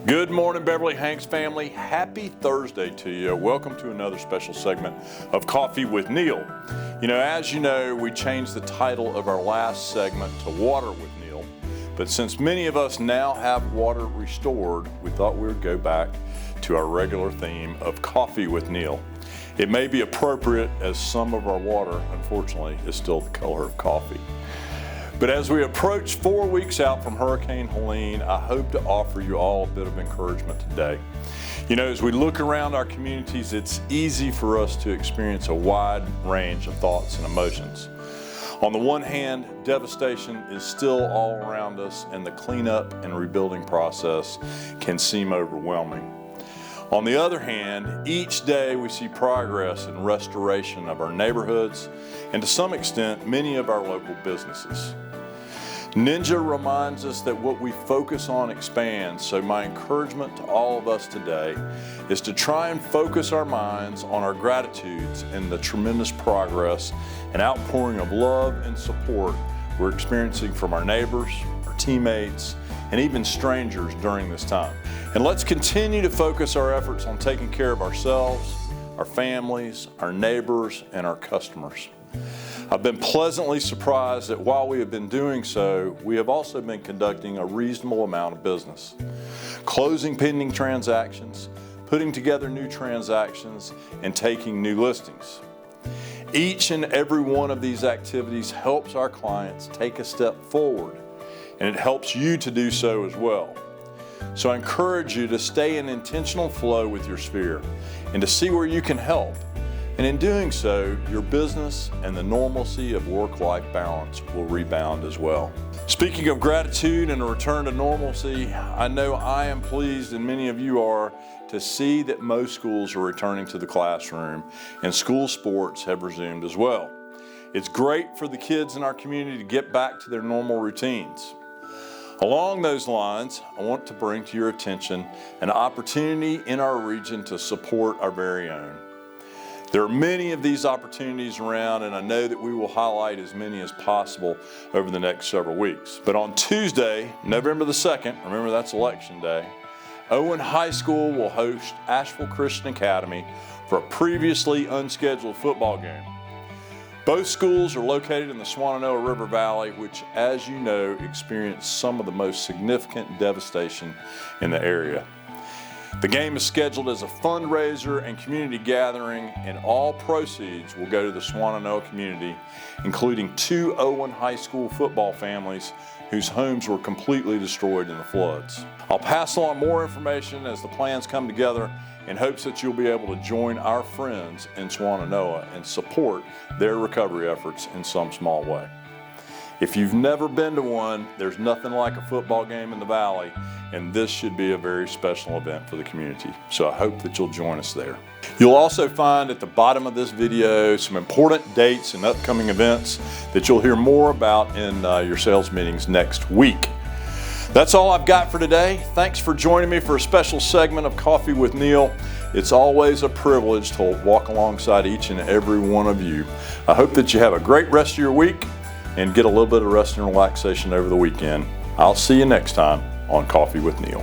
Good morning, Beverly-Hanks family. Happy Thursday to you. Welcome to another special segment of Coffee with Neal. As you know, we changed the title of our last segment to Water with Neal. But since many of us now have water restored, we thought we would go back to our regular theme of Coffee with Neal. It may be appropriate as some of our water, unfortunately, is still the color of coffee. But as we approach 4 weeks out from Hurricane Helene, I hope to offer you all a bit of encouragement today. As we look around our communities, it's easy for us to experience a wide range of thoughts and emotions. On the one hand, devastation is still all around us, and the cleanup and rebuilding process can seem overwhelming. On the other hand, each day we see progress in restoration of our neighborhoods and to some extent, many of our local businesses. Ninja reminds us that what we focus on expands, so my encouragement to all of us today is to try and focus our minds on our gratitudes and the tremendous progress and outpouring of love and support we're experiencing from our neighbors, our teammates, and even strangers during this time. And let's continue to focus our efforts on taking care of ourselves, our families, our neighbors, and our customers. I've been pleasantly surprised that while we have been doing so, we have also been conducting a reasonable amount of business, closing pending transactions, putting together new transactions, and taking new listings. Each and every one of these activities helps our clients take a step forward, and it helps you to do so as well. So I encourage you to stay in intentional flow with your sphere and to see where you can help. And in doing so, your business and the normalcy of work-life balance will rebound as well. Speaking of gratitude and a return to normalcy, I know I am pleased, and many of you are, to see that most schools are returning to the classroom and school sports have resumed as well. It's great for the kids in our community to get back to their normal routines. Along those lines, I want to bring to your attention an opportunity in our region to support our very own. There are many of these opportunities around, and I know that we will highlight as many as possible over the next several weeks. But on Tuesday, November the 2nd, remember that's election day, Owen High School will host Asheville Christian Academy for a previously unscheduled football game. Both schools are located in the Shenandoah River Valley, which, as you know, experienced some of the most significant devastation in the area. The game is scheduled as a fundraiser and community gathering, and all proceeds will go to the Shenandoah community, including 2 Owen High School football families whose homes were completely destroyed in the floods. I'll pass along more information as the plans come together in hopes that you'll be able to join our friends in Shenandoah and support their recovery efforts in some small way. If you've never been to one, there's nothing like a football game in the Valley, and this should be a very special event for the community. So I hope that you'll join us there. You'll also find at the bottom of this video some important dates and upcoming events that you'll hear more about in your sales meetings next week. That's all I've got for today. Thanks for joining me for a special segment of Coffee with Neal. It's always a privilege to walk alongside each and every one of you. I hope that you have a great rest of your week and get a little bit of rest and relaxation over the weekend. I'll see you next time on Coffee with Neal.